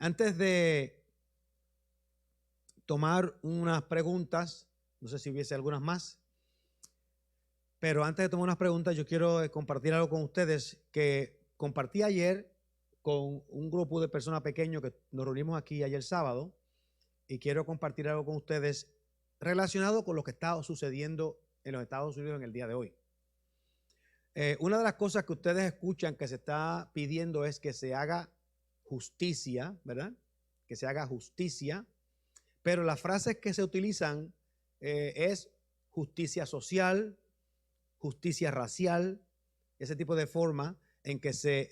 Antes de tomar unas preguntas, no sé si hubiese algunas más, pero antes de tomar unas preguntas, yo quiero compartir algo con ustedes que compartí ayer con un grupo de personas pequeños que nos reunimos aquí ayer sábado, y quiero compartir algo con ustedes relacionado con lo que está sucediendo en los Estados Unidos en el día de hoy. Una de las cosas que ustedes escuchan que se está pidiendo es que se haga justicia, ¿verdad? Que se haga justicia, pero las frases que se utilizan es justicia social, justicia racial, ese tipo de forma en que se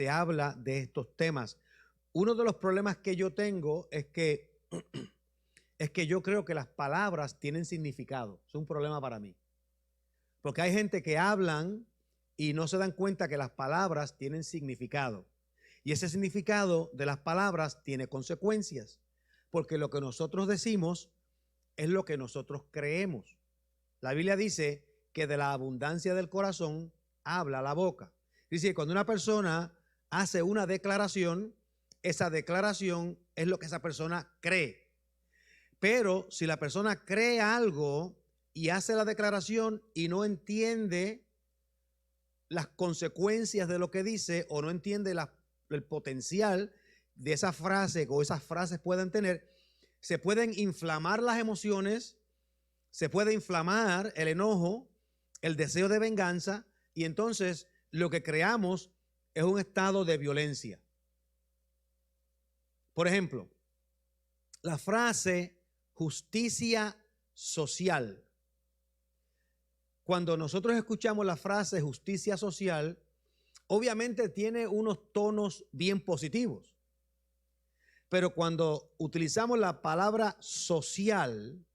habla de estos temas. Uno de los problemas que yo tengo es que yo creo que las palabras tienen significado. Es un problema para mí. Porque hay gente que hablan y no se dan cuenta que las palabras tienen significado. Y ese significado de las palabras tiene consecuencias. Porque lo que nosotros decimos es lo que nosotros creemos. La Biblia dice que de la abundancia del corazón habla la boca. Dice que cuando una persona hace una declaración, esa declaración es lo que esa persona cree. Pero si la persona cree algo y hace la declaración y no entiende las consecuencias de lo que dice, o no entiende el potencial de esa frase o esas frases pueden tener, se pueden inflamar las emociones, se puede inflamar el enojo, el deseo de venganza, y entonces lo que creamos es un estado de violencia. Por ejemplo, la frase justicia social. Cuando nosotros escuchamos la frase justicia social, obviamente tiene unos tonos bien positivos. Pero cuando utilizamos la palabra social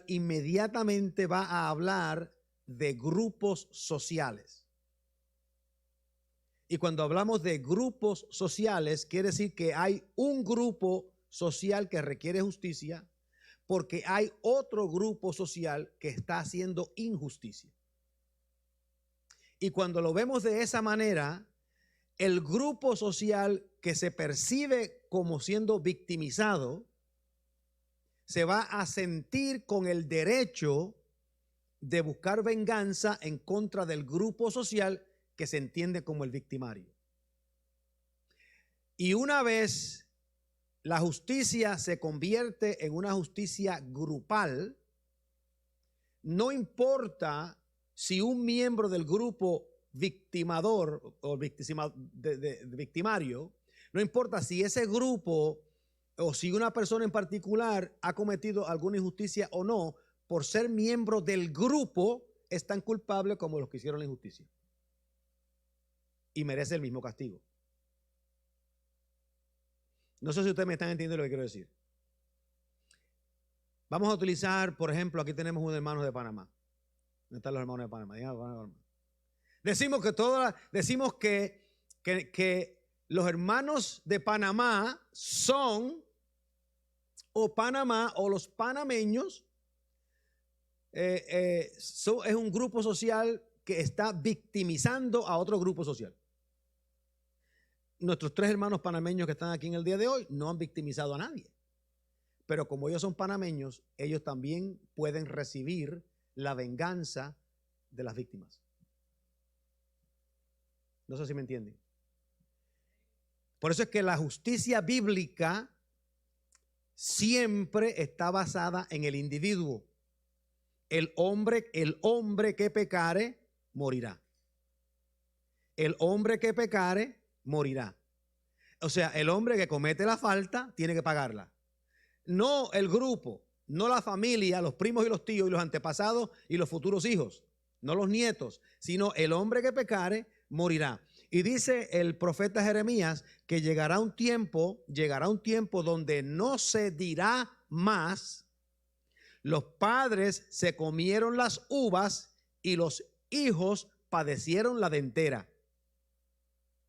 inmediatamente va a hablar de grupos sociales. Y cuando hablamos de grupos sociales, quiere decir que hay un grupo social que requiere justicia, porque hay otro grupo social que está haciendo injusticia. Y cuando lo vemos de esa manera, el grupo social que se percibe como siendo victimizado se va a sentir con el derecho de buscar venganza en contra del grupo social que se entiende como el victimario. Y una vez la justicia se convierte en una justicia grupal, no importa si un miembro del grupo victimador o victimario, no importa si ese grupo o si una persona en particular ha cometido alguna injusticia o no, por ser miembro del grupo es tan culpable como los que hicieron la injusticia y merece el mismo castigo. No sé si ustedes me están entendiendo lo que quiero decir. Vamos a utilizar, por ejemplo, aquí tenemos unos hermanos de Panamá. ¿Dónde están los hermanos de Panamá? Decimos que los hermanos de Panamá son, o Panamá, o los panameños, es un grupo social que está victimizando a otro grupo social. Nuestros tres hermanos panameños que están aquí en el día de hoy no han victimizado a nadie. Pero como ellos son panameños, ellos también pueden recibir la venganza de las víctimas. No sé si me entienden. Por eso es que la justicia bíblica siempre está basada en el individuo. El hombre que pecare, morirá. El hombre que pecare, morirá. O sea, el hombre que comete la falta tiene que pagarla. No el grupo, no la familia, los primos y los tíos y los antepasados y los futuros hijos, no los nietos, sino el hombre que pecare morirá. Y dice el profeta Jeremías que llegará un tiempo donde no se dirá más: los padres se comieron las uvas y los hijos padecieron la dentera.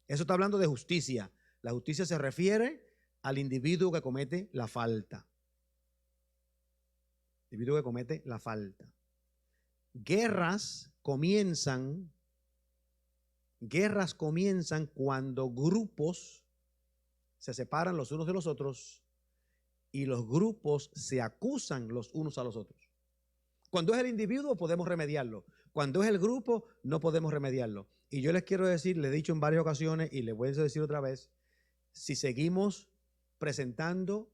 Eso está hablando de justicia. La justicia se refiere al individuo que comete la falta. Individuo que comete la falta. Guerras comienzan Guerras comienzan cuando grupos se separan los unos de los otros y los grupos se acusan los unos a los otros. Cuando es el individuo podemos remediarlo. Cuando es el grupo no podemos remediarlo. Y yo les quiero decir, le he dicho en varias ocasiones y les voy a decir otra vez, si seguimos presentando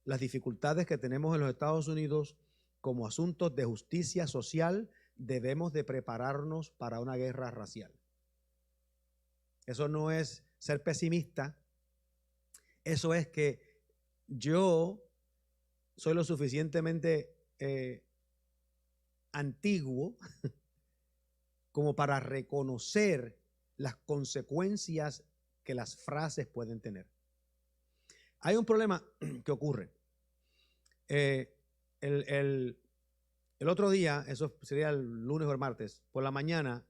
las dificultades que tenemos en los Estados Unidos como asuntos de justicia social, debemos de prepararnos para una guerra racial. Eso no es ser pesimista, eso es que yo soy lo suficientemente antiguo como para reconocer las consecuencias que las frases pueden tener. Hay un problema que ocurre. El otro día, eso sería el lunes o el martes, por la mañana,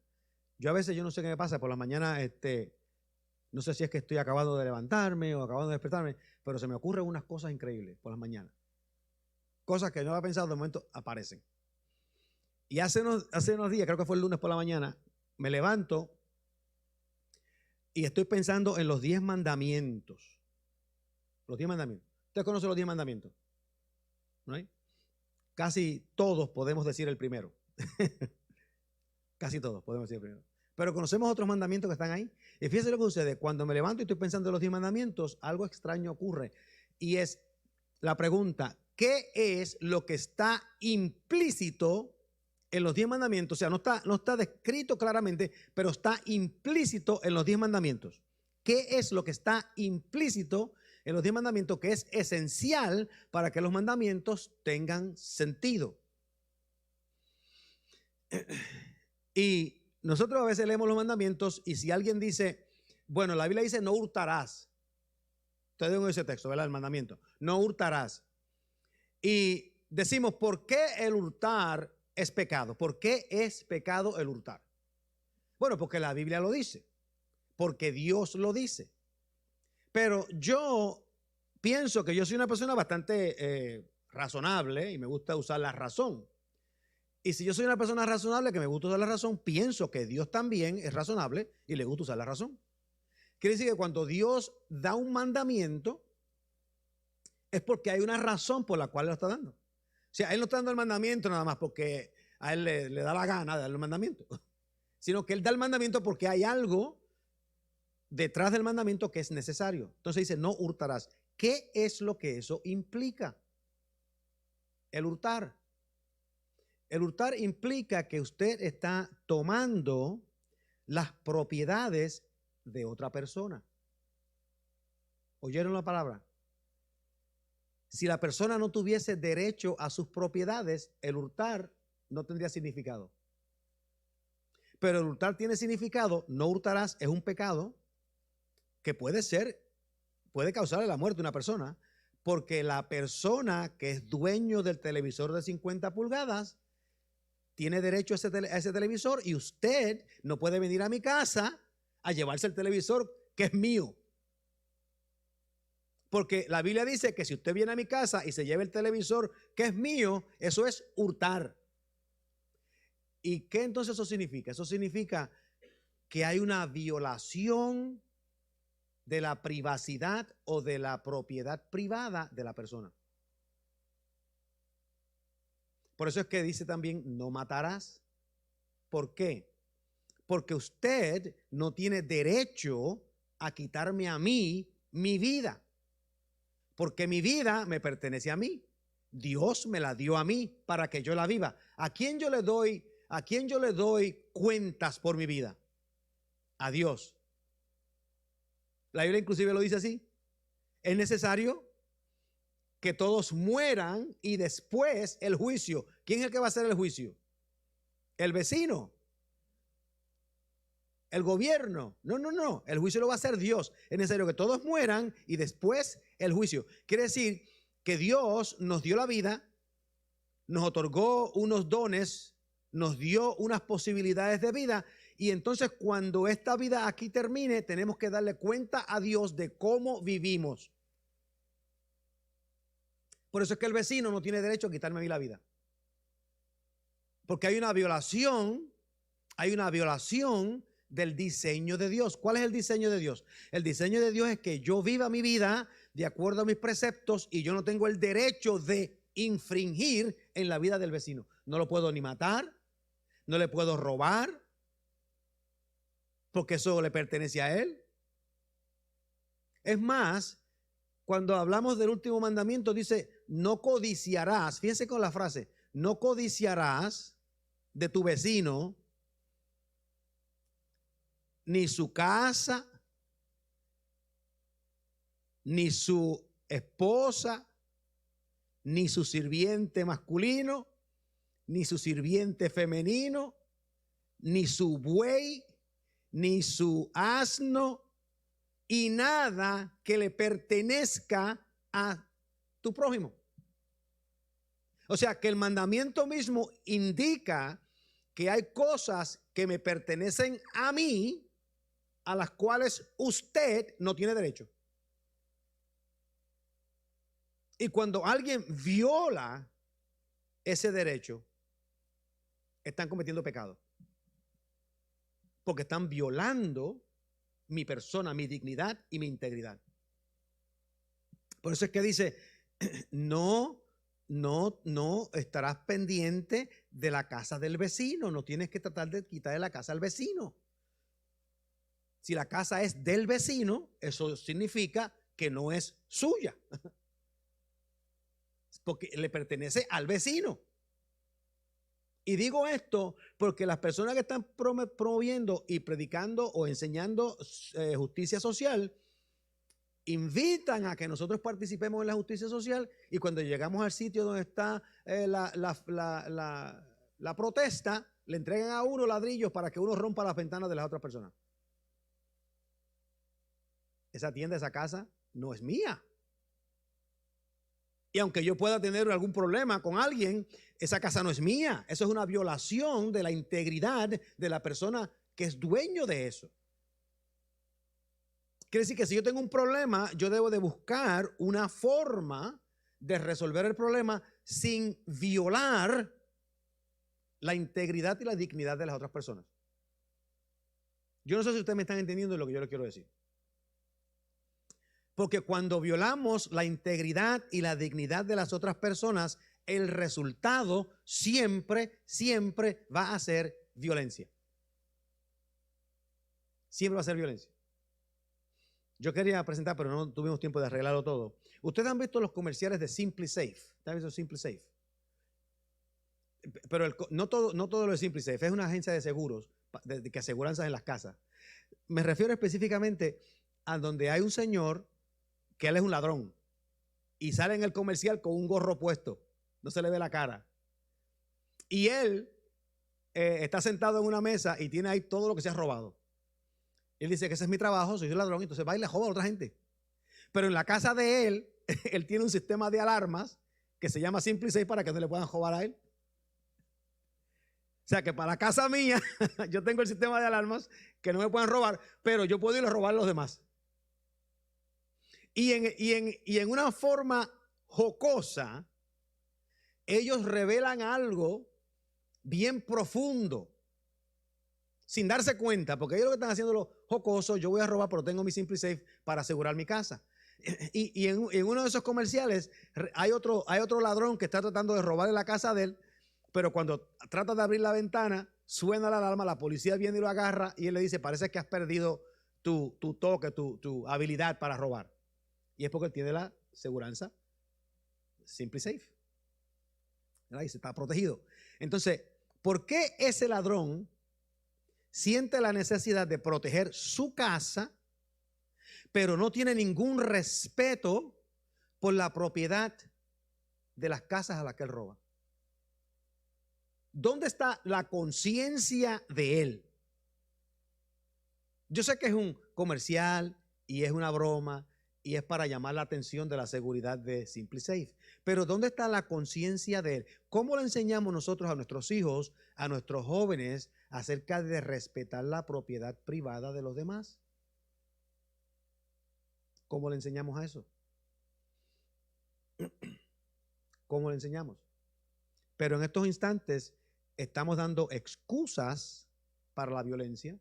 yo a veces, yo no sé qué me pasa, por la mañana, no sé si es que estoy acabando de levantarme o acabando de despertarme, pero se me ocurren unas cosas increíbles por las mañanas. Cosas que no había pensado, de momento aparecen. Y hace unos días, creo que fue el lunes por la mañana, me levanto y estoy pensando en los 10 mandamientos. Los 10 mandamientos. ¿Usted conoce los 10 mandamientos? ¿No hay? Casi todos podemos decir el primero. Casi todos podemos decir el primero. Pero conocemos otros mandamientos que están ahí. Y fíjense lo que sucede. Cuando me levanto y estoy pensando en los 10 mandamientos, algo extraño ocurre. Y es la pregunta, ¿qué es lo que está implícito en los 10 mandamientos? O sea, no está descrito claramente, pero está implícito en los 10 mandamientos. ¿Qué es lo que está implícito en los 10 mandamientos que es esencial para que los mandamientos tengan sentido? Y nosotros a veces leemos los mandamientos y si alguien dice, bueno, la Biblia dice no hurtarás. Ustedes ven ese texto, ¿verdad? El mandamiento. No hurtarás. Y decimos, ¿por qué el hurtar es pecado? ¿Por qué es pecado el hurtar? Bueno, porque la Biblia lo dice. Porque Dios lo dice. Pero yo pienso que yo soy una persona bastante razonable y me gusta usar la razón. Y si yo soy una persona razonable que me gusta usar la razón, pienso que Dios también es razonable y le gusta usar la razón. Quiere decir que cuando Dios da un mandamiento es porque hay una razón por la cual lo está dando. O sea, Él no está dando el mandamiento nada más porque a Él le da la gana de dar el mandamiento, sino que Él da el mandamiento porque hay algo detrás del mandamiento que es necesario. Entonces dice, no hurtarás. ¿Qué es lo que eso implica? El hurtar. El hurtar implica que usted está tomando las propiedades de otra persona. ¿Oyeron la palabra? Si la persona no tuviese derecho a sus propiedades, el hurtar no tendría significado. Pero el hurtar tiene significado. No hurtarás es un pecado que puede causarle la muerte a una persona, porque la persona que es dueño del televisor de 50 pulgadas tiene derecho a ese televisor y usted no puede venir a mi casa a llevarse el televisor que es mío. Porque la Biblia dice que si usted viene a mi casa y se lleva el televisor que es mío, eso es hurtar. ¿Y qué entonces eso significa? Eso significa que hay una violación de la privacidad o de la propiedad privada de la persona. Por eso es que dice también, no matarás. ¿Por qué? Porque usted no tiene derecho a quitarme a mí mi vida. Porque mi vida me pertenece a mí. Dios me la dio a mí para que yo la viva. ¿A quién yo le doy cuentas por mi vida? A Dios. La Biblia inclusive lo dice así. Es necesario que todos mueran y después el juicio. ¿Quién es el que va a hacer el juicio? ¿El vecino? ¿El gobierno? No. El juicio lo va a hacer Dios. Es necesario que todos mueran y después el juicio. Quiere decir que Dios nos dio la vida, nos otorgó unos dones, nos dio unas posibilidades de vida y entonces cuando esta vida aquí termine tenemos que darle cuenta a Dios de cómo vivimos. Por eso es que el vecino no tiene derecho a quitarme a mí la vida. Porque hay una violación del diseño de Dios. ¿Cuál es el diseño de Dios? El diseño de Dios es que yo viva mi vida de acuerdo a mis preceptos y yo no tengo el derecho de infringir en la vida del vecino. No lo puedo ni matar, no le puedo robar, porque eso le pertenece a él. Es más, cuando hablamos del último mandamiento dice, no codiciarás, fíjense con la frase, no codiciarás de tu vecino ni su casa, ni su esposa, ni su sirviente masculino, ni su sirviente femenino, ni su buey, ni su asno, y nada que le pertenezca a tu prójimo. O sea que el mandamiento mismo indica que hay cosas que me pertenecen a mí, a las cuales usted no tiene derecho. Y cuando alguien viola ese derecho, están cometiendo pecado. Porque están violando mi persona, mi dignidad y mi integridad. Por eso es que dice, no estarás pendiente de la casa del vecino. No tienes que tratar de quitarle la casa al vecino. Si la casa es del vecino, eso significa que no es suya. Porque le pertenece al vecino. Y digo esto porque las personas que están promoviendo y predicando o enseñando justicia social, invitan a que nosotros participemos en la justicia social, y cuando llegamos al sitio donde está la protesta, le entregan a uno ladrillos para que uno rompa las ventanas de las otras personas. Esa tienda, esa casa no es mía. Y aunque yo pueda tener algún problema con alguien, esa casa no es mía. Eso es una violación de la integridad de la persona que es dueño de eso. Quiere decir que si yo tengo un problema, yo debo de buscar una forma de resolver el problema sin violar la integridad y la dignidad de las otras personas. Yo no sé si ustedes me están entendiendo lo que yo les quiero decir. Porque cuando violamos la integridad y la dignidad de las otras personas, el resultado siempre va a ser violencia. Siempre va a ser violencia. Yo quería presentar, pero no tuvimos tiempo de arreglarlo todo. Ustedes han visto los comerciales de SimpliSafe. ¿Ustedes han visto SimpliSafe? Pero no todo lo de SimpliSafe. Es una agencia de seguros, que aseguranzas en las casas. Me refiero específicamente a donde hay un señor que él es un ladrón y sale en el comercial con un gorro puesto, no se le ve la cara, y él está sentado en una mesa y tiene ahí todo lo que se ha robado. Él dice que ese es mi trabajo, soy un ladrón, entonces va y le joda a otra gente. Pero en la casa de él, él tiene un sistema de alarmas que se llama SimpliSafe para que no le puedan robar a él. O sea que para la casa mía yo tengo el sistema de alarmas que no me puedan robar, pero yo puedo ir a robar a los demás. Y en una forma jocosa, ellos revelan algo bien profundo, sin darse cuenta, porque ellos lo que están haciendo lo jocoso, yo voy a robar, pero tengo mi SimpliSafe para asegurar mi casa. Y en uno de esos comerciales hay otro ladrón que está tratando de robarle la casa de él, pero cuando trata de abrir la ventana, suena la alarma, la policía viene y lo agarra, y él le dice, parece que has perdido tu toque, tu habilidad para robar. Y es porque él tiene la seguranza SimpliSafe. Ahí se está protegido. Entonces, ¿por qué ese ladrón siente la necesidad de proteger su casa, pero no tiene ningún respeto por la propiedad de las casas a las que él roba? ¿Dónde está la conciencia de él? Yo sé que es un comercial y es una broma y es para llamar la atención de la seguridad de SimpliSafe. Pero ¿dónde está la conciencia de él? ¿Cómo le enseñamos nosotros a nuestros hijos, a nuestros jóvenes, acerca de respetar la propiedad privada de los demás? ¿Cómo le enseñamos a eso? ¿Cómo le enseñamos? Pero en estos instantes estamos dando excusas para la violencia.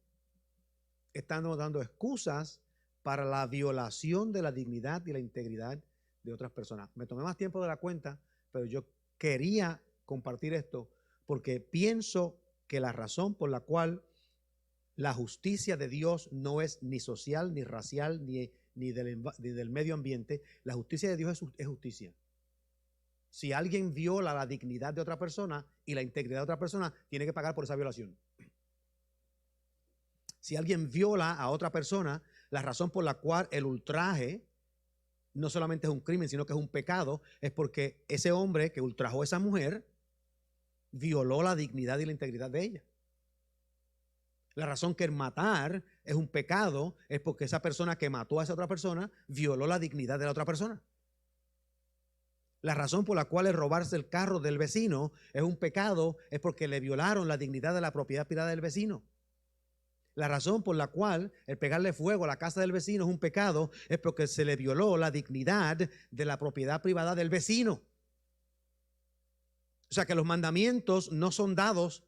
estamos dando excusas para la violación de la dignidad y la integridad de otras personas. Me tomé más tiempo de la cuenta, pero yo quería compartir esto porque pienso que la razón por la cual la justicia de Dios no es ni social, ni racial, ni del medio ambiente. La justicia de Dios es justicia. Si alguien viola la dignidad de otra persona y la integridad de otra persona, tiene que pagar por esa violación. Si alguien viola a otra persona, la razón por la cual el ultraje no solamente es un crimen, sino que es un pecado, es porque ese hombre que ultrajó a esa mujer violó la dignidad y la integridad de ella. La razón que el matar es un pecado es porque esa persona que mató a esa otra persona violó la dignidad de la otra persona. La razón por la cual el robarse el carro del vecino es un pecado es porque le violaron la dignidad de la propiedad privada del vecino. La razón por la cual el pegarle fuego a la casa del vecino es un pecado es porque se le violó la dignidad de la propiedad privada del vecino. O sea que los mandamientos no son dados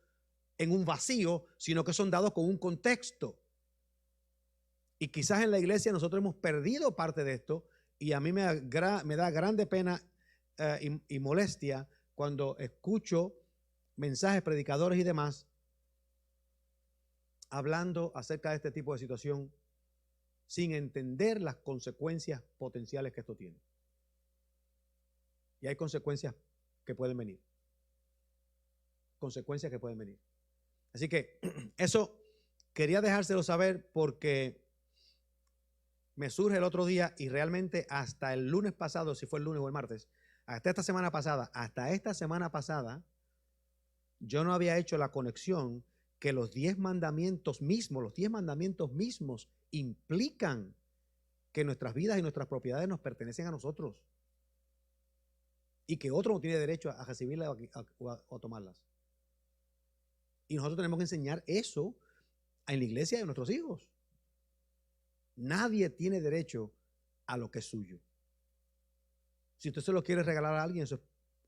en un vacío, sino que son dados con un contexto. Y quizás en la iglesia nosotros hemos perdido parte de esto, y a mí me da grande pena y molestia cuando escucho mensajes, predicadores y demás hablando acerca de este tipo de situación sin entender las consecuencias potenciales que esto tiene. Y hay consecuencias que pueden venir. Consecuencias que pueden venir. Así que eso quería dejárselo saber porque me surge el otro día y realmente hasta el lunes pasado, si fue el lunes o el martes, hasta esta semana pasada, yo no había hecho la conexión que los 10 mandamientos mismos implican que nuestras vidas y nuestras propiedades nos pertenecen a nosotros y que otro no tiene derecho a recibirlas o a tomarlas. Y nosotros tenemos que enseñar eso en la iglesia de nuestros hijos. Nadie tiene derecho a lo que es suyo. Si usted se lo quiere regalar a alguien, eso es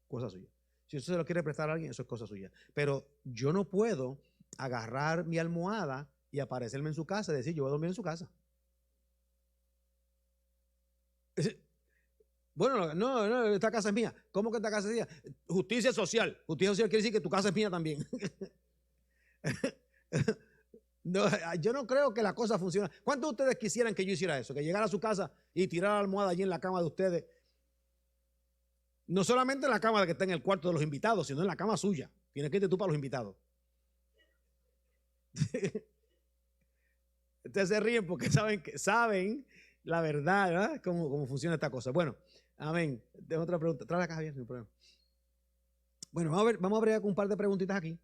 cosa suya. Si usted se lo quiere prestar a alguien, eso es cosa suya. Pero yo no puedo agarrar mi almohada y aparecerme en su casa y decir, yo voy a dormir en su casa. Bueno, no, esta casa es mía. ¿Cómo que esta casa es mía? Justicia social. Justicia social quiere decir que tu casa es mía también. No, yo no creo que la cosa funcione. ¿Cuántos de ustedes quisieran que yo hiciera eso? Que llegara a su casa y tirara la almohada allí en la cama de ustedes. No solamente en la cama que está en el cuarto de los invitados, sino en la cama suya. Tienes que irte tú para los invitados. Ustedes se ríen porque saben la verdad, ¿verdad? Cómo funciona esta cosa. Bueno, amén. Tengo otra pregunta. Trae la caja bien, sin problema. Bueno, vamos a abrir un par de preguntitas aquí.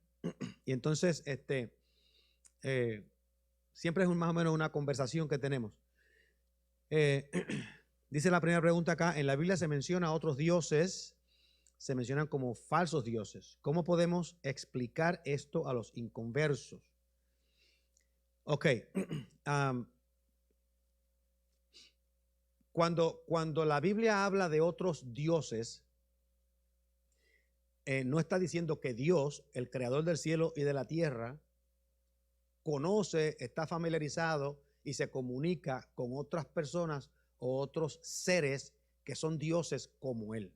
Y entonces, siempre es más o menos una conversación que tenemos. Dice la primera pregunta acá, en la Biblia se menciona a otros dioses, se mencionan como falsos dioses. ¿Cómo podemos explicar esto a los inconversos? Ok. Cuando la Biblia habla de otros dioses, no está diciendo que Dios, el creador del cielo y de la tierra, conoce, está familiarizado y se comunica con otras personas o otros seres que son dioses como Él.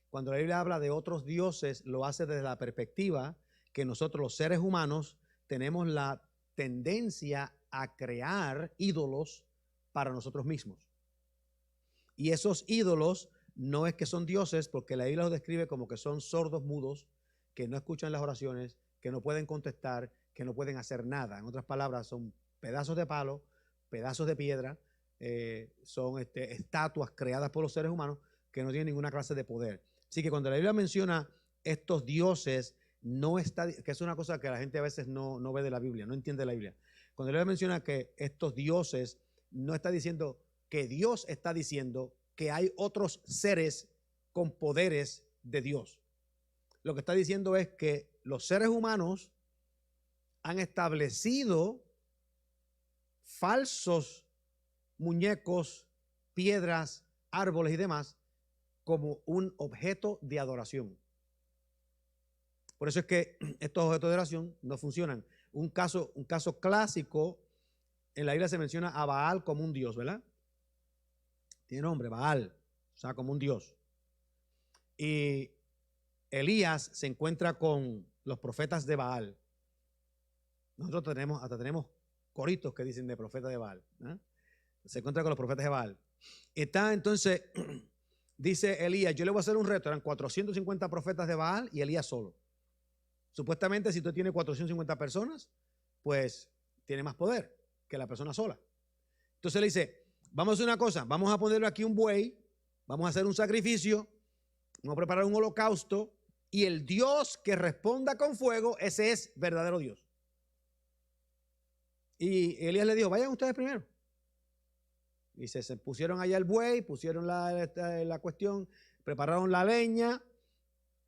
Cuando la Biblia habla de otros dioses, lo hace desde la perspectiva que nosotros los seres humanos tenemos la tendencia a crear ídolos para nosotros mismos. Y esos ídolos no es que son dioses, porque la Biblia los describe como que son sordos mudos, que no escuchan las oraciones, que no pueden contestar, que no pueden hacer nada. En otras palabras, son pedazos de palo, pedazos de piedra, son estatuas creadas por los seres humanos que no tienen ninguna clase de poder. Así que cuando la Biblia menciona estos dioses, no está, que es una cosa que la gente a veces no ve de la Biblia, no entiende la Biblia. Cuando la Biblia menciona que estos dioses, no está diciendo que Dios está diciendo que hay otros seres con poderes de Dios. Lo que está diciendo es que los seres humanos han establecido falsos muñecos, piedras, árboles y demás como un objeto de adoración. Por eso es que estos objetos de adoración no funcionan. Un caso clásico en la Biblia se menciona a Baal como un dios, ¿verdad? Tiene nombre, Baal, o sea, como un dios. Y Elías se encuentra con los profetas de Baal. Nosotros hasta tenemos coritos que dicen de profeta de Baal, ¿eh? Se encuentra con los profetas de Baal. Está entonces, dice Elías, yo le voy a hacer un reto. Eran 450 profetas de Baal y Elías solo. Supuestamente, si tú tienes 450 personas, pues tiene más poder que la persona sola. Entonces le dice, vamos a hacer una cosa, vamos a ponerle aquí un buey, vamos a hacer un sacrificio, vamos a preparar un holocausto, y el Dios que responda con fuego, ese es verdadero Dios. Y Elías le dijo, vayan ustedes primero. Y se pusieron allá el buey, pusieron la cuestión, prepararon la leña,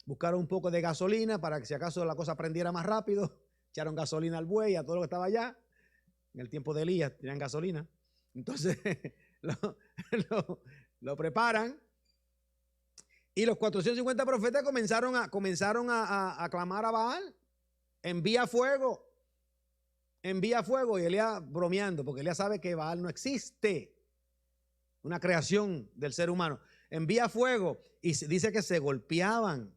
buscaron un poco de gasolina para que si acaso la cosa prendiera más rápido, echaron gasolina al buey, a todo lo que estaba allá. En el tiempo de Elías tenían gasolina. Entonces lo preparan. Y los 450 profetas comenzaron a clamar a Baal. Envía fuego. Envía fuego. Y Elías bromeando, porque Elías sabe que Baal no existe. Una creación del ser humano. Envía fuego. Y dice que se golpeaban,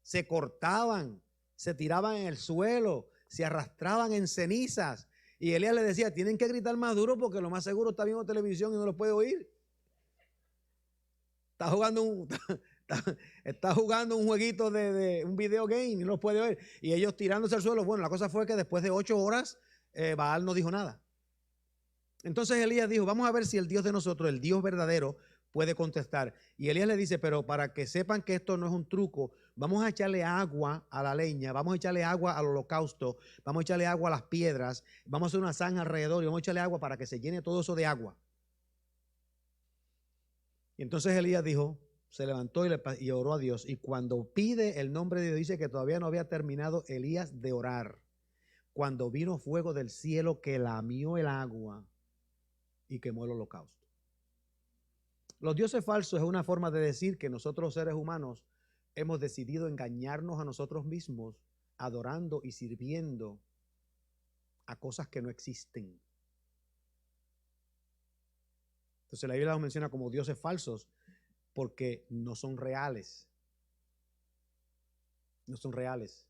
se cortaban, se tiraban en el suelo, se arrastraban en cenizas. Y Elías le decía, tienen que gritar más duro porque lo más seguro está viendo televisión y no lo puede oír. Está jugando un jueguito de un video game y no lo puede oír. Y ellos tirándose al suelo. Bueno, la cosa fue que después de 8 horas, Baal no dijo nada. Entonces Elías dijo, vamos a ver si el Dios de nosotros, el Dios verdadero, puede contestar. Y Elías le dice, pero para que sepan que esto no es un truco, vamos a echarle agua a la leña, vamos a echarle agua al holocausto, vamos a echarle agua a las piedras, vamos a hacer una zanja alrededor y vamos a echarle agua para que se llene todo eso de agua. Y entonces Elías dijo, se levantó y oró a Dios. Y cuando pide el nombre de Dios, dice que todavía no había terminado Elías de orar, cuando vino fuego del cielo que lamió el agua y quemó el holocausto. Los dioses falsos es una forma de decir que nosotros seres humanos hemos decidido engañarnos a nosotros mismos adorando y sirviendo a cosas que no existen. Entonces la Biblia los menciona como dioses falsos porque no son reales. No son reales.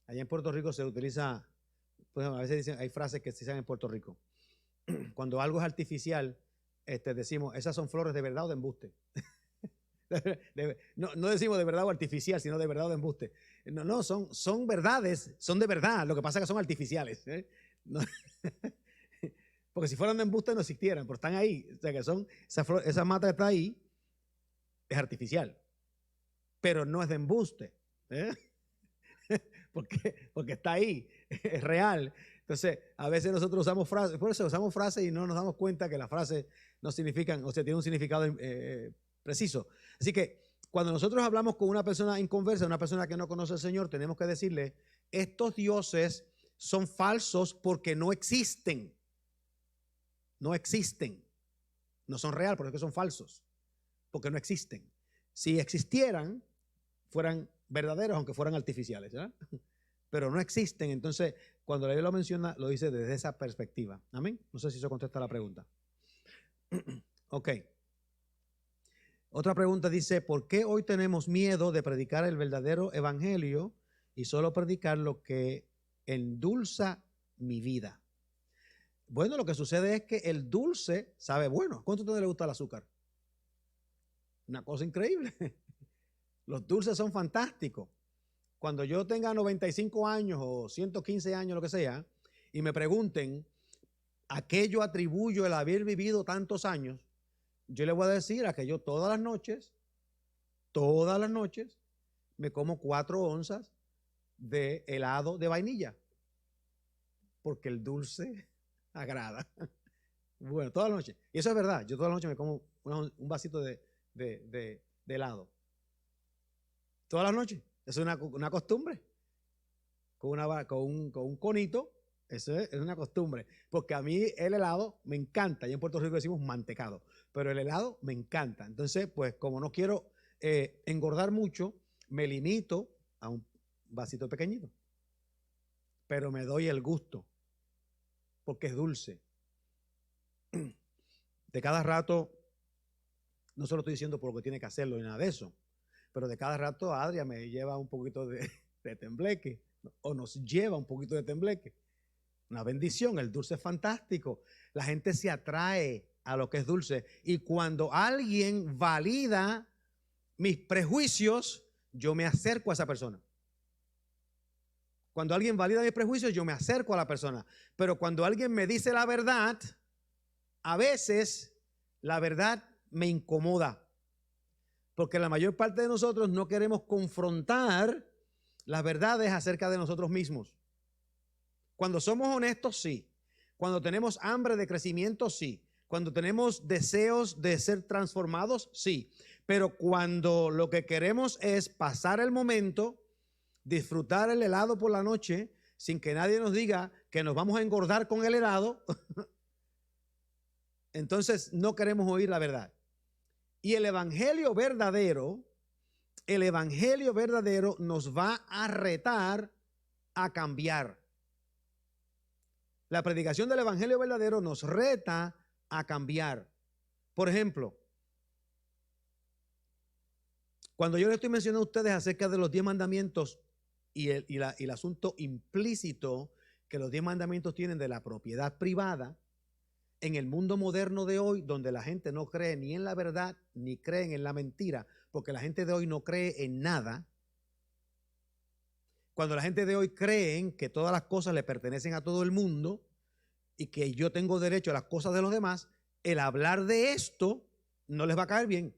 Allá en Puerto Rico se utiliza, pues a veces dicen, hay frases que se dicen en Puerto Rico. Cuando algo es artificial, decimos, esas son flores de verdad o de embuste. No decimos de verdad o artificial, sino de verdad o de embuste. No, son verdades, son de verdad. Lo que pasa es que son artificiales. No, porque si fueran de embuste no existieran, pero están ahí. O sea que esa mata que está ahí es artificial, pero no es de embuste. Porque está ahí, es real. Entonces, a veces nosotros usamos frases, por eso usamos frases y no nos damos cuenta que las frases no significan, o sea, tienen un significado preciso. Así que cuando nosotros hablamos con una persona inconversa, una persona que no conoce al Señor, tenemos que decirle, estos dioses son falsos porque no existen. No existen. No son reales, porque son falsos. Porque no existen. Si existieran, fueran verdaderos, aunque fueran artificiales, ¿verdad? Pero no existen. Entonces, cuando la Biblia lo menciona, lo dice desde esa perspectiva. Amén. No sé si eso contesta la pregunta. Ok. Otra pregunta dice, ¿por qué hoy tenemos miedo de predicar el verdadero evangelio y solo predicar lo que endulza mi vida? Bueno, lo que sucede es que el dulce sabe bueno. ¿Cuánto a ustedes les gusta el azúcar? Una cosa increíble. Los dulces son fantásticos. Cuando yo tenga 95 años o 115 años, lo que sea, y me pregunten a qué yo atribuyo el haber vivido tantos años, yo le voy a decir a que yo todas las noches, me como 4 onzas de helado de vainilla. Porque el dulce agrada. Bueno, todas las noches. Y eso es verdad. Yo todas las noches me como un vasito de helado. Todas las noches. Eso es una costumbre. Con un conito, eso es una costumbre. Porque a mí el helado me encanta. Y en Puerto Rico decimos mantecado. Pero el helado me encanta. Entonces, pues como no quiero engordar mucho, me limito a un vasito pequeñito. Pero me doy el gusto. porque es dulce. De cada rato, no se lo estoy diciendo por lo que tiene que hacerlo ni nada de eso, pero de cada rato Adria me lleva un poquito de tembleque, o nos lleva un poquito de tembleque. Una bendición, el dulce es fantástico. La gente se atrae a lo que es dulce. Y cuando alguien valida mis prejuicios, yo me acerco a esa persona. Cuando alguien valida mis prejuicios, yo me acerco a la persona. Pero cuando alguien me dice la verdad, a veces la verdad me incomoda. Porque la mayor parte de nosotros no queremos confrontar las verdades acerca de nosotros mismos. Cuando somos honestos, sí. Cuando tenemos hambre de crecimiento, sí. Cuando tenemos deseos de ser transformados, sí. Pero cuando lo que queremos es pasar el momento, disfrutar el helado por la noche, sin que nadie nos diga que nos vamos a engordar con el helado, entonces no queremos oír la verdad. Y el evangelio verdadero nos va a retar a cambiar. La predicación del evangelio verdadero nos reta a cambiar. Por ejemplo, cuando yo les estoy mencionando a ustedes acerca de los 10 mandamientos y el asunto implícito que los 10 mandamientos tienen de la propiedad privada, en el mundo moderno de hoy, donde la gente no cree ni en la verdad ni creen en la mentira, porque la gente de hoy no cree en nada. Cuando la gente de hoy creen que todas las cosas le pertenecen a todo el mundo y que yo tengo derecho a las cosas de los demás, el hablar de esto no les va a caer bien.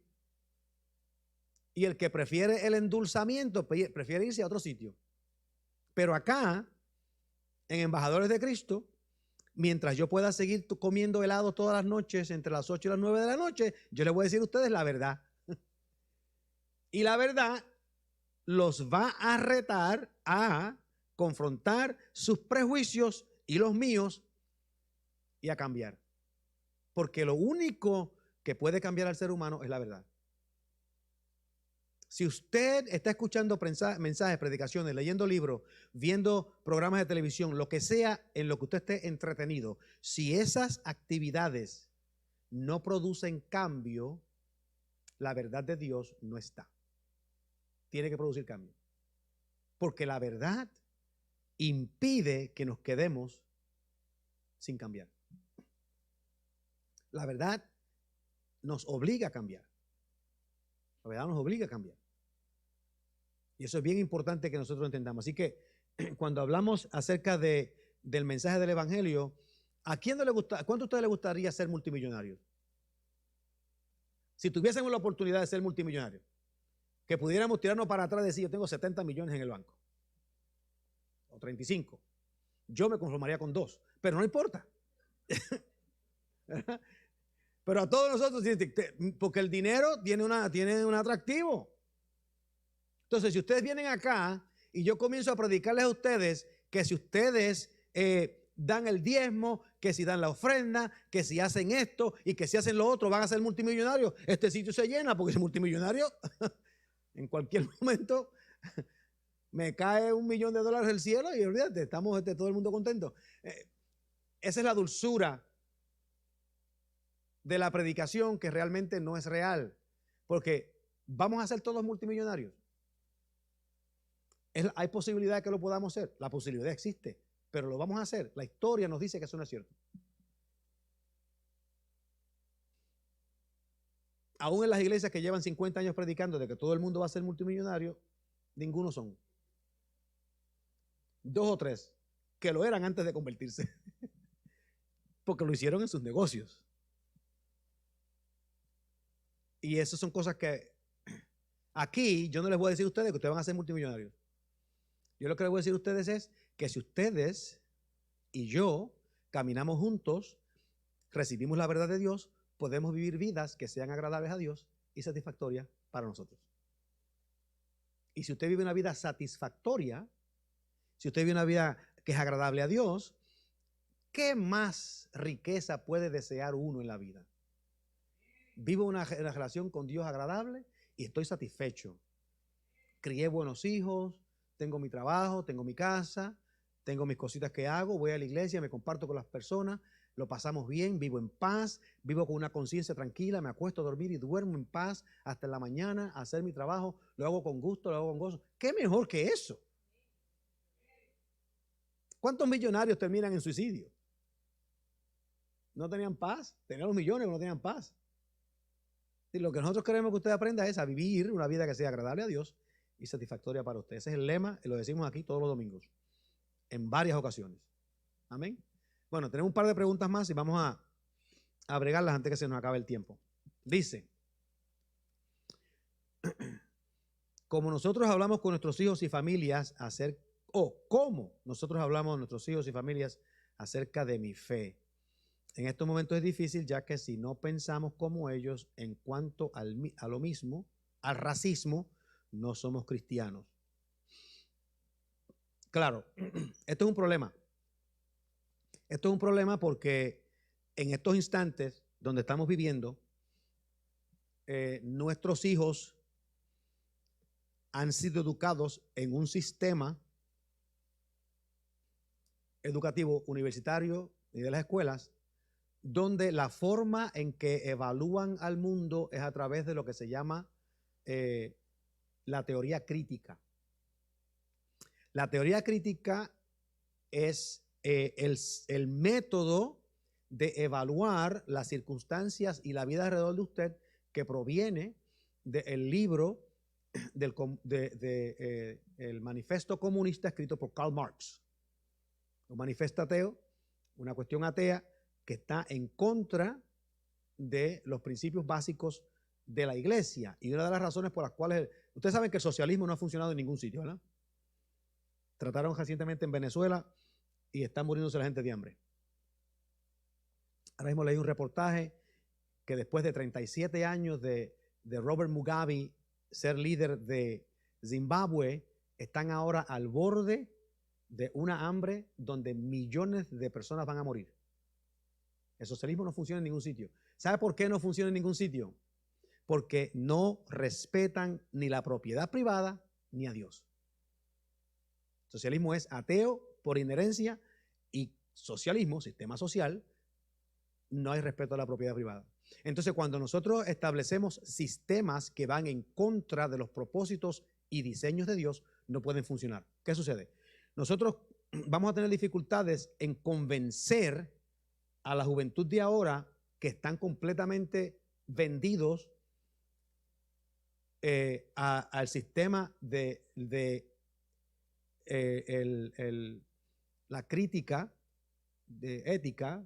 Y el que prefiere el endulzamiento prefiere irse a otro sitio. Pero acá, en Embajadores de Cristo, mientras yo pueda seguir comiendo helado todas las noches entre las 8 y las 9 de la noche, yo les voy a decir a ustedes la verdad. Y la verdad los va a retar a confrontar sus prejuicios y los míos y a cambiar. Porque lo único que puede cambiar al ser humano es la verdad. Si usted está escuchando mensajes, predicaciones, leyendo libros, viendo programas de televisión, lo que sea en lo que usted esté entretenido, si esas actividades no producen cambio, la verdad de Dios no está. Tiene que producir cambio. Porque la verdad impide que nos quedemos sin cambiar. La verdad nos obliga a cambiar. La verdad nos obliga a cambiar. Y eso es bien importante que nosotros entendamos. Así que cuando hablamos acerca del mensaje del evangelio, ¿a quién no le gusta? ¿A cuánto a ustedes les gustaría ser multimillonarios? Si tuviésemos la oportunidad de ser multimillonarios, que pudiéramos tirarnos para atrás y decir, yo tengo 70 millones en el banco, o 35. Yo me conformaría con 2, pero no importa. Pero a todos nosotros, porque el dinero tiene un atractivo. Entonces, si ustedes vienen acá y yo comienzo a predicarles a ustedes que si ustedes dan el diezmo, que si dan la ofrenda, que si hacen esto y que si hacen lo otro van a ser multimillonarios, este sitio se llena porque si multimillonario, en cualquier momento me cae $1 millón del cielo y olvídate, estamos todo el mundo contento. Esa es la dulzura de la predicación que realmente no es real, porque vamos a ser todos multimillonarios. Hay posibilidad de que lo podamos hacer, la posibilidad existe, pero lo vamos a hacer. La historia nos dice que eso no es cierto. Aún en las iglesias que llevan 50 años predicando de que todo el mundo va a ser multimillonario, ninguno son. 2 o 3 que lo eran antes de convertirse, porque lo hicieron en sus negocios. Y esas son cosas que aquí yo no les voy a decir a ustedes que ustedes van a ser multimillonarios. Yo lo que les voy a decir a ustedes es que si ustedes y yo caminamos juntos, recibimos la verdad de Dios, podemos vivir vidas que sean agradables a Dios y satisfactorias para nosotros. Y si usted vive una vida satisfactoria, si usted vive una vida que es agradable a Dios, ¿qué más riqueza puede desear uno en la vida? Vivo una relación con Dios agradable y estoy satisfecho. Crié buenos hijos, tengo mi trabajo, tengo mi casa, tengo mis cositas que hago, voy a la iglesia, me comparto con las personas, lo pasamos bien, vivo en paz, vivo con una conciencia tranquila, me acuesto a dormir y duermo en paz hasta en la mañana, a hacer mi trabajo, lo hago con gusto, lo hago con gozo. ¿Qué mejor que eso? ¿Cuántos millonarios terminan en suicidio? No tenían paz, tenían los millones, pero no tenían paz. Y lo que nosotros queremos que usted aprenda es a vivir una vida que sea agradable a Dios y satisfactoria para usted. Ese es el lema y lo decimos aquí todos los domingos, en varias ocasiones. Amén. Bueno, tenemos un par de preguntas más y vamos a bregarlas antes que se nos acabe el tiempo. Dice, como nosotros hablamos con nuestros hijos y familias cómo nosotros hablamos con nuestros hijos y familias acerca de mi fe. En estos momentos es difícil, ya que si no pensamos como ellos en cuanto a lo mismo, al racismo, no somos cristianos. Claro, esto es un problema. Esto es un problema porque en estos instantes donde estamos viviendo, nuestros hijos han sido educados en un sistema educativo universitario y de las escuelas, donde la forma en que evalúan al mundo es a través de lo que se llama la teoría crítica. La teoría crítica es el método de evaluar las circunstancias y la vida alrededor de usted, que proviene del libro el Manifiesto Comunista, escrito por Karl Marx. Un manifiesto ateo, una cuestión atea que está en contra de los principios básicos de la iglesia. Y una de las razones por las cuales, ustedes saben que el socialismo no ha funcionado en ningún sitio, ¿verdad? Trataron recientemente en Venezuela y está muriéndose la gente de hambre. Ahora mismo leí un reportaje que después de 37 años de Robert Mugabe ser líder de Zimbabue, están ahora al borde de una hambre donde millones de personas van a morir. El socialismo no funciona en ningún sitio. ¿Sabe por qué no funciona en ningún sitio? Porque no respetan ni la propiedad privada ni a Dios. El socialismo es ateo por inherencia y socialismo, sistema social, no hay respeto a la propiedad privada. Entonces, cuando nosotros establecemos sistemas que van en contra de los propósitos y diseños de Dios, no pueden funcionar. ¿Qué sucede? Nosotros vamos a tener dificultades en convencer a la juventud de ahora, que están completamente vendidos al sistema de la crítica de ética,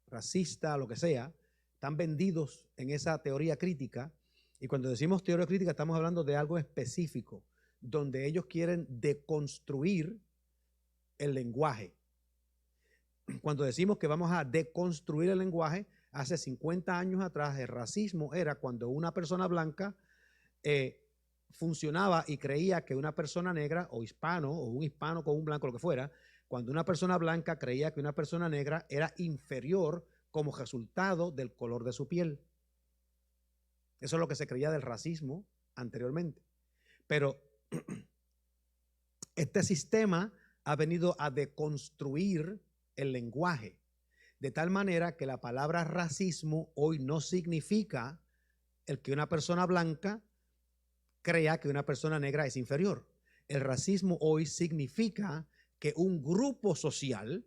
racista, lo que sea. Están vendidos en esa teoría crítica. Y cuando decimos teoría crítica, estamos hablando de algo específico, donde ellos quieren deconstruir el lenguaje. Cuando decimos que vamos a deconstruir el lenguaje, hace 50 años atrás el racismo era cuando una persona blanca funcionaba y creía que una persona negra o hispano, o un hispano con un blanco, lo que fuera, cuando una persona blanca creía que una persona negra era inferior como resultado del color de su piel. Eso es lo que se creía del racismo anteriormente. Pero este sistema ha venido a deconstruir el lenguaje, de tal manera que la palabra racismo hoy no significa el que una persona blanca crea que una persona negra es inferior. El racismo hoy significa que un grupo social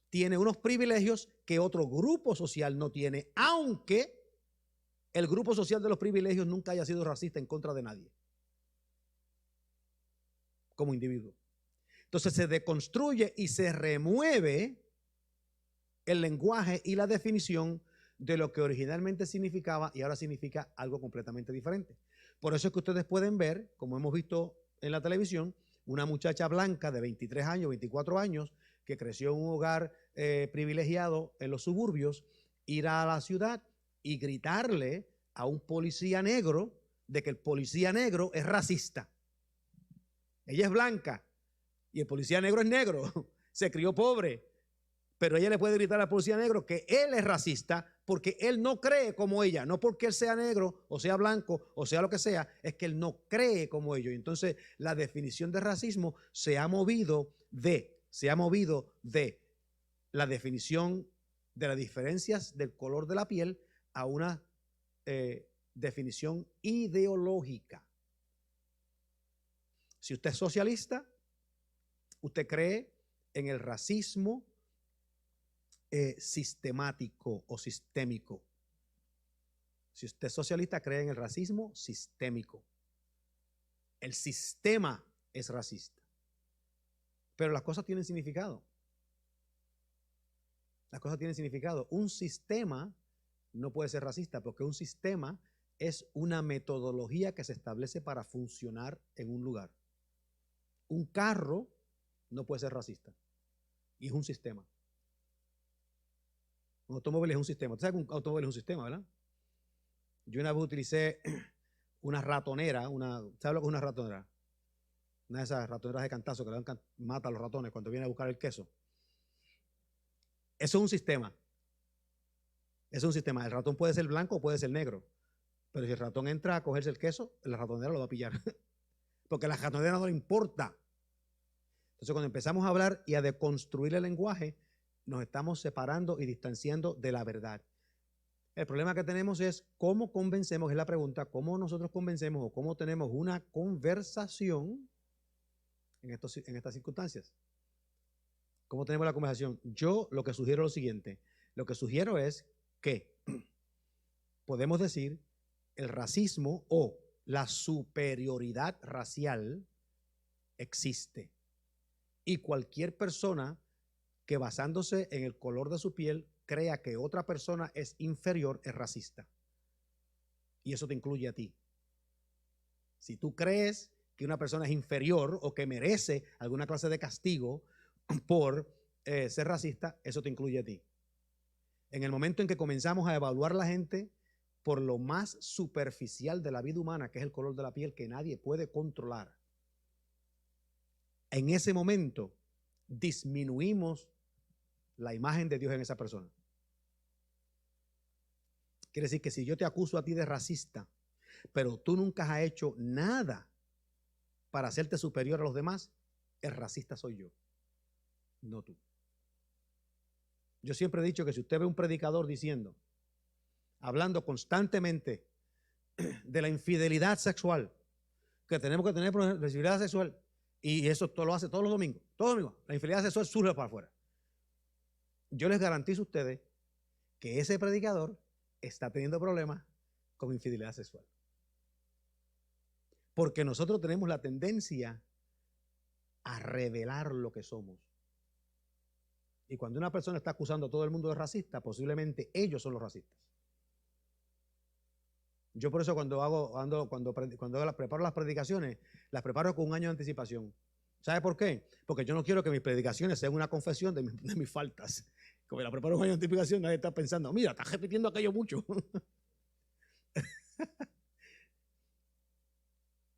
tiene unos privilegios que otro grupo social no tiene, aunque el grupo social de los privilegios nunca haya sido racista en contra de nadie como individuo. Entonces se deconstruye y se remueve el lenguaje y la definición de lo que originalmente significaba y ahora significa algo completamente diferente. Por eso es que ustedes pueden ver, como hemos visto en la televisión, una muchacha blanca de 23 años, 24 años, que creció en un hogar privilegiado en los suburbios, ir a la ciudad y gritarle a un policía negro de que el policía negro es racista. Ella es blanca y el policía negro es negro, se crió pobre, Pero ella le puede gritar al policía negro que él es racista porque él no cree como ella, no porque él sea negro o sea blanco o sea lo que sea, es que él no cree como ellos. Entonces la definición de racismo se ha movido de la definición de las diferencias del color de la piel a una definición ideológica. Si usted es socialista, usted cree en el racismo sistemático o sistémico. Si usted es socialista, cree en el racismo sistémico. El sistema es racista. Pero las cosas tienen significado. Las cosas tienen significado. Un sistema no puede ser racista porque un sistema es una metodología que se establece para funcionar en un lugar. Un carro no puede ser racista y es un sistema. Un automóvil es un sistema. ¿Usted sabe que un automóvil es un sistema, verdad? Yo una vez utilicé una ratonera, ¿sabe lo que es una ratonera? Una de esas ratoneras de cantazo que le dan, mata a los ratones cuando viene a buscar el queso. Eso es un sistema. Es un sistema. El ratón puede ser blanco o puede ser negro. Pero si el ratón entra a cogerse el queso, la ratonera lo va a pillar. Porque a la ratonera no le importa. Entonces, cuando empezamos a hablar y a deconstruir el lenguaje, nos estamos separando y distanciando de la verdad. El problema que tenemos es cómo convencemos, es la pregunta, cómo nosotros convencemos o cómo tenemos una conversación en estas circunstancias. ¿Cómo tenemos la conversación? Yo lo que sugiero es lo siguiente. Lo que sugiero es que podemos decir el racismo o la superioridad racial existe. Y cualquier persona que basándose en el color de su piel crea que otra persona es inferior es racista. Y eso te incluye a ti. Si tú crees que una persona es inferior o que merece alguna clase de castigo por ser racista, eso te incluye a ti. En el momento en que comenzamos a evaluar a la gente por lo más superficial de la vida humana, que es el color de la piel que nadie puede controlar, en ese momento disminuimos la imagen de Dios en esa persona. Quiere decir que si yo te acuso a ti de racista, pero tú nunca has hecho nada para hacerte superior a los demás, el racista soy yo, no tú. Yo siempre he dicho que si usted ve un predicador diciendo, hablando constantemente de la infidelidad sexual, que tenemos que tener la infidelidad sexual, y eso lo hace todos los domingos, la infidelidad sexual surge para afuera. Yo les garantizo a ustedes que ese predicador está teniendo problemas con infidelidad sexual. Porque nosotros tenemos la tendencia a revelar lo que somos. Y cuando una persona está acusando a todo el mundo de racista, posiblemente ellos son los racistas. Yo por eso cuando preparo las predicaciones, las preparo con un año de anticipación. ¿Sabe por qué? Porque yo no quiero que mis predicaciones sean una confesión de mis faltas. Como la preparo con un año de anticipación, nadie está pensando, mira, estás repitiendo aquello mucho.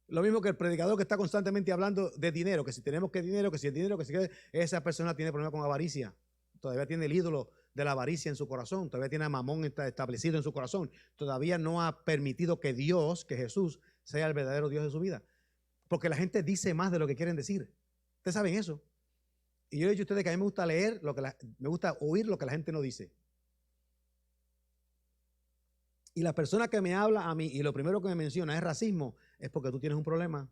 Lo mismo que el predicador que está constantemente hablando de dinero, que si tenemos que dinero, que si el dinero, que si esa persona tiene problemas con avaricia. Todavía tiene el ídolo de la avaricia en su corazón, todavía tiene a Mamón establecido en su corazón, todavía no ha permitido que Dios, que Jesús, sea el verdadero Dios de su vida. Porque la gente dice más de lo que quieren decir. Ustedes saben eso. Y yo le he dicho a ustedes que a mí me gusta leer, me gusta oír lo que la gente no dice. Y la persona que me habla a mí y lo primero que me menciona es racismo, es porque tú tienes un problema.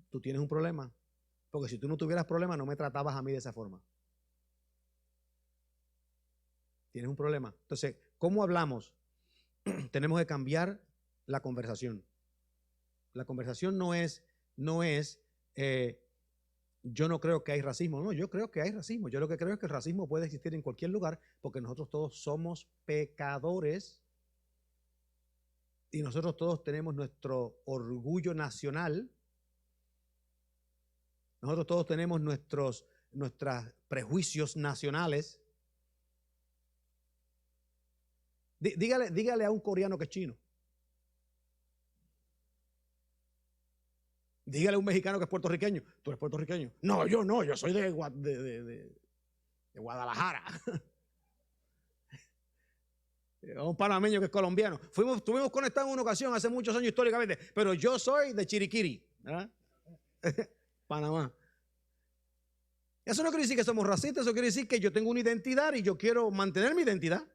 Tú tienes un problema. Porque si tú no tuvieras problema, no me tratabas a mí de esa forma. Tienes un problema. Entonces, ¿cómo hablamos? Tenemos que cambiar la conversación. La conversación no es yo no creo que hay racismo. No, yo creo que hay racismo. Yo lo que creo es que el racismo puede existir en cualquier lugar porque nosotros todos somos pecadores y nosotros todos tenemos nuestro orgullo nacional. Nosotros todos tenemos nuestros prejuicios nacionales. Dígale a un coreano que es chino. Dígale a un mexicano que es puertorriqueño. Tú eres puertorriqueño. No, yo no, yo soy de de Guadalajara. Un panameño que es colombiano. Estuvimos conectados en una ocasión hace muchos años históricamente, pero yo soy de Chiriquiri, ¿verdad? Panamá. Eso no quiere decir que somos racistas, eso quiere decir que yo tengo una identidad y yo quiero mantener mi identidad.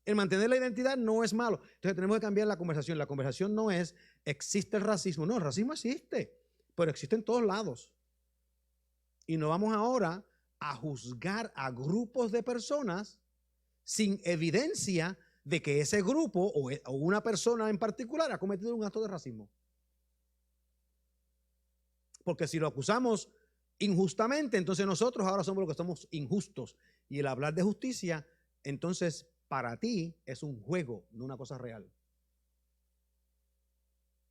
El mantener la identidad no es malo. Entonces tenemos que cambiar la conversación. La conversación no es, ¿existe el racismo? No, el racismo existe, pero existe en todos lados. Y no vamos ahora a juzgar a grupos de personas sin evidencia de que ese grupo o una persona en particular ha cometido un acto de racismo. Porque si lo acusamos injustamente, entonces nosotros ahora somos los que somos injustos. Y el hablar de justicia, entonces para ti es un juego, no una cosa real.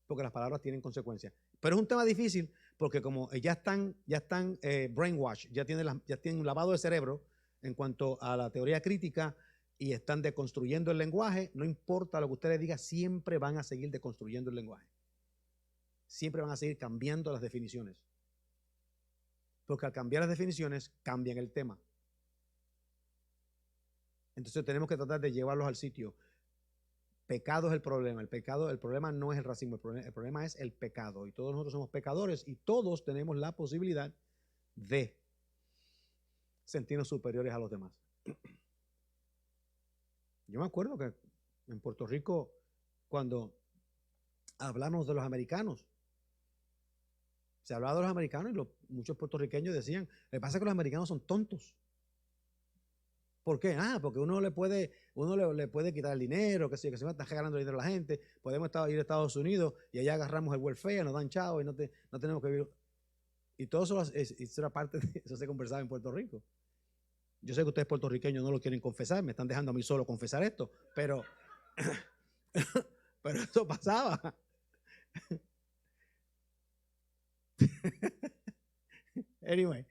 Porque las palabras tienen consecuencias. Pero es un tema difícil porque como ya están brainwash, ya tienen un lavado de cerebro en cuanto a la teoría crítica y están deconstruyendo el lenguaje, no importa lo que ustedes digan, siempre van a seguir deconstruyendo el lenguaje. Siempre van a seguir cambiando las definiciones. Porque al cambiar las definiciones, cambian el tema. Entonces tenemos que tratar de llevarlos al sitio. Pecado es el problema. El problema no es el racismo, el problema es el pecado. Y todos nosotros somos pecadores y todos tenemos la posibilidad de sentirnos superiores a los demás. Yo me acuerdo que en Puerto Rico, cuando hablamos de los americanos, se hablaba de los americanos y muchos puertorriqueños decían, lo que pasa es que los americanos son tontos. ¿Por qué? Porque uno le puede quitar el dinero, que se va a estar regalando dinero a la gente, podemos ir a Estados Unidos y allá agarramos el welfare, nos dan chavo y no tenemos que vivir. Y todo eso, eso era parte de eso, se conversaba en Puerto Rico. Yo sé que ustedes puertorriqueños no lo quieren confesar, me están dejando a mí solo confesar esto, pero eso pasaba. Anyway,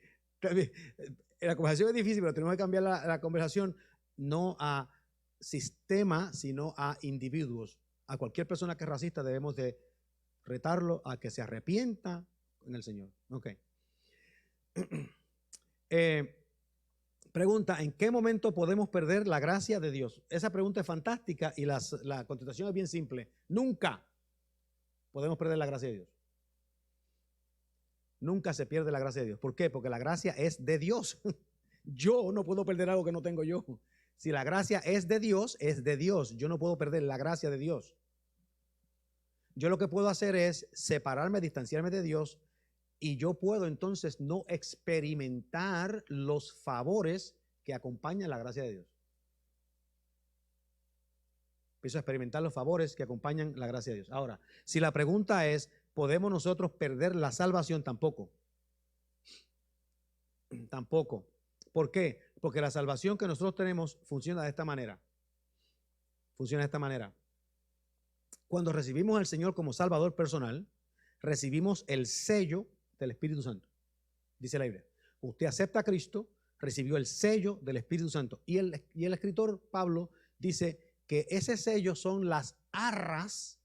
la conversación es difícil, pero tenemos que cambiar la conversación no a sistema, sino a individuos. A cualquier persona que es racista debemos de retarlo a que se arrepienta en el Señor. Ok. Pregunta, ¿en qué momento podemos perder la gracia de Dios? Esa pregunta es fantástica y la contestación es bien simple. Nunca podemos perder la gracia de Dios. Nunca se pierde la gracia de Dios. ¿Por qué? Porque la gracia es de Dios. Yo no puedo perder algo que no tengo yo. Si la gracia es de Dios, es de Dios. Yo no puedo perder la gracia de Dios. Yo lo que puedo hacer es separarme, distanciarme de Dios y yo puedo entonces no experimentar los favores que acompañan la gracia de Dios. Empiezo a experimentar los favores que acompañan la gracia de Dios. Ahora, si la pregunta es, ¿podemos nosotros perder la salvación? Tampoco. Tampoco. ¿Por qué? Porque la salvación que nosotros tenemos funciona de esta manera. Funciona de esta manera. Cuando recibimos al Señor como Salvador personal, recibimos el sello del Espíritu Santo. Dice la Biblia. Usted acepta a Cristo, recibió el sello del Espíritu Santo. Y el escritor Pablo dice que ese sello son las arras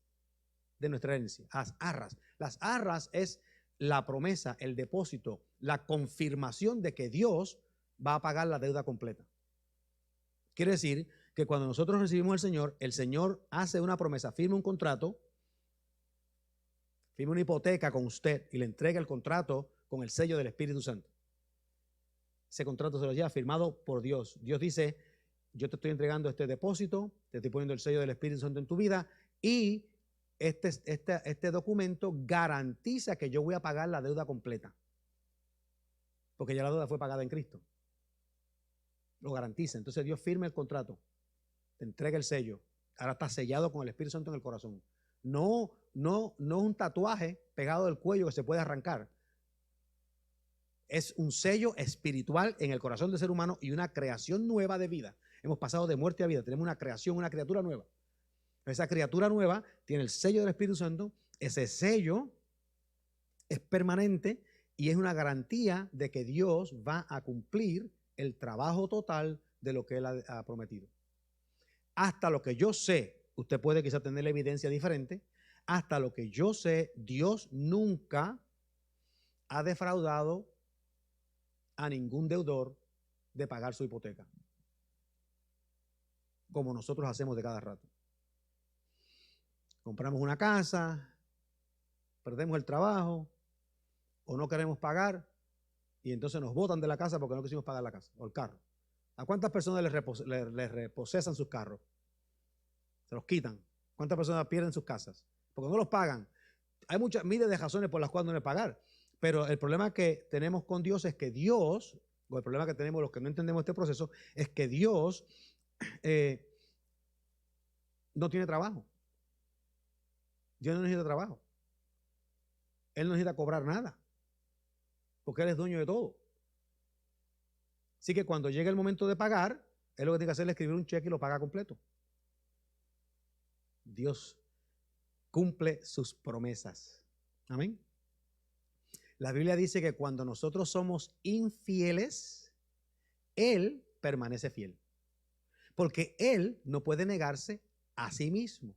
de nuestra herencia. Las arras. Las arras es la promesa, el depósito, la confirmación de que Dios va a pagar la deuda completa. Quiere decir que cuando nosotros recibimos al Señor, el Señor hace una promesa, firma un contrato, firma una hipoteca con usted y le entrega el contrato con el sello del Espíritu Santo. Ese contrato se lo lleva firmado por Dios. Dios dice, yo te estoy entregando este depósito, te estoy poniendo el sello del Espíritu Santo en tu vida y este documento garantiza que yo voy a pagar la deuda completa. Porque ya la deuda fue pagada en Cristo. Lo garantiza. Entonces Dios firma el contrato, te entrega el sello. Ahora está sellado con el Espíritu Santo en el corazón. No un tatuaje pegado del cuello que se puede arrancar. Es un sello espiritual en el corazón del ser humano y una creación nueva de vida. Hemos pasado de muerte a vida. Tenemos una creación, una criatura nueva. Esa criatura nueva tiene el sello del Espíritu Santo. Ese sello es permanente y es una garantía de que Dios va a cumplir el trabajo total de lo que Él ha prometido. Hasta lo que yo sé, usted puede quizá tener la evidencia diferente, hasta lo que yo sé, Dios nunca ha defraudado a ningún deudor de pagar su hipoteca, como nosotros hacemos de cada rato. Compramos una casa, perdemos el trabajo o no queremos pagar y entonces nos botan de la casa porque no quisimos pagar la casa o el carro. ¿A cuántas personas les reposesan sus carros? Se los quitan. ¿Cuántas personas pierden sus casas? Porque no los pagan. Hay muchas miles de razones por las cuales no les pagar. Pero el problema que tenemos con Dios es que Dios, o el problema que tenemos los que no entendemos este proceso, es que Dios no tiene trabajo. Dios no necesita trabajo. Él no necesita cobrar nada. Porque Él es dueño de todo. Así que cuando llegue el momento de pagar, Él lo que tiene que hacer es escribir un cheque y lo paga completo. Dios cumple sus promesas. Amén. La Biblia dice que cuando nosotros somos infieles, Él permanece fiel. Porque Él no puede negarse a sí mismo.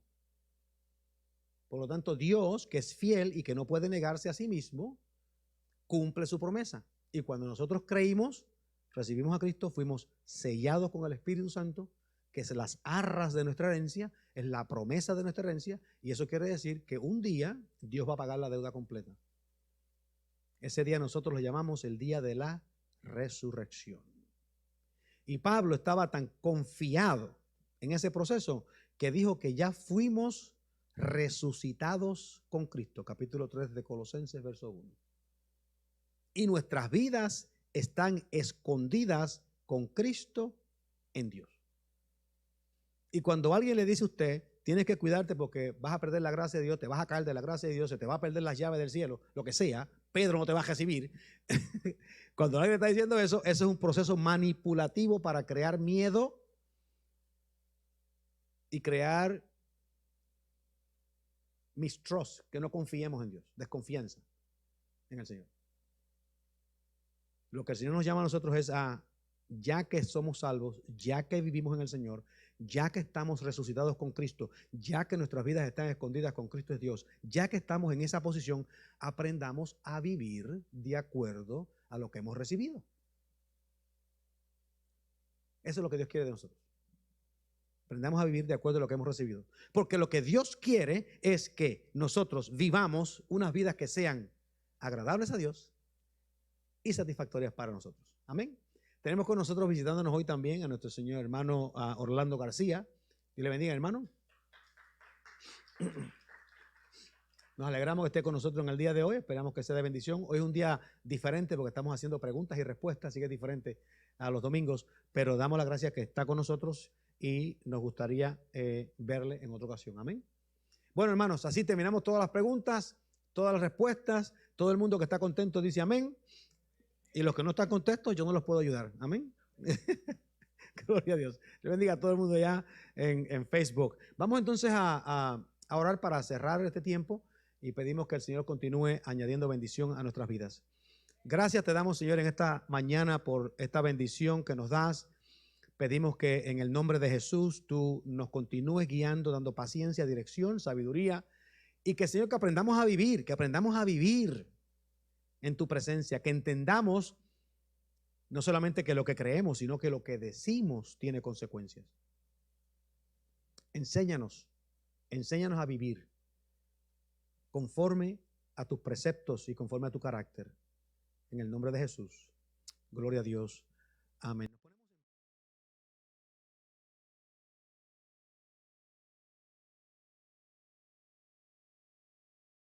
Por lo tanto, Dios, que es fiel y que no puede negarse a sí mismo, cumple su promesa. Y cuando nosotros creímos, recibimos a Cristo, fuimos sellados con el Espíritu Santo, que es las arras de nuestra herencia, es la promesa de nuestra herencia, y eso quiere decir que un día Dios va a pagar la deuda completa. Ese día nosotros lo llamamos el día de la resurrección. Y Pablo estaba tan confiado en ese proceso que dijo que ya fuimos resucitados con Cristo, capítulo 3 de Colosenses, verso 1. Y nuestras vidas están escondidas con Cristo en Dios. Y cuando alguien le dice a usted, tienes que cuidarte porque vas a perder la gracia de Dios, te vas a caer de la gracia de Dios, se te va a perder las llaves del cielo, lo que sea, Pedro no te va a recibir. Cuando alguien está diciendo eso, es un proceso manipulativo para crear miedo y crear mistrust, que no confiemos en Dios, desconfianza en el Señor. Lo que el Señor nos llama a nosotros es a, ya que somos salvos, ya que vivimos en el Señor, ya que estamos resucitados con Cristo, ya que nuestras vidas están escondidas con Cristo es Dios, ya que estamos en esa posición, aprendamos a vivir de acuerdo a lo que hemos recibido. Eso es lo que Dios quiere de nosotros. Aprendamos a vivir de acuerdo a lo que hemos recibido. Porque lo que Dios quiere es que nosotros vivamos unas vidas que sean agradables a Dios y satisfactorias para nosotros. Amén. Tenemos con nosotros visitándonos hoy también a nuestro señor hermano Orlando García. Dios le bendiga, hermano. Nos alegramos que esté con nosotros en el día de hoy. Esperamos que sea de bendición. Hoy es un día diferente porque estamos haciendo preguntas y respuestas, así que es diferente a los domingos. Pero damos las gracias que está con nosotros y nos gustaría verle en otra ocasión. Amén. Bueno, hermanos, así terminamos todas las preguntas, todas las respuestas. Todo el mundo que está contento dice amén. Y los que no están contentos, yo no los puedo ayudar. Amén. Gloria a Dios. Le bendiga a todo el mundo ya en Facebook. Vamos entonces a orar para cerrar este tiempo y pedimos que el Señor continúe añadiendo bendición a nuestras vidas. Gracias te damos, Señor, en esta mañana por esta bendición que nos das. Pedimos que en el nombre de Jesús tú nos continúes guiando, dando paciencia, dirección, sabiduría y que, Señor, que aprendamos a vivir en tu presencia, que entendamos no solamente que lo que creemos, sino que lo que decimos tiene consecuencias. Enséñanos a vivir conforme a tus preceptos y conforme a tu carácter. En el nombre de Jesús. Gloria a Dios. Amén.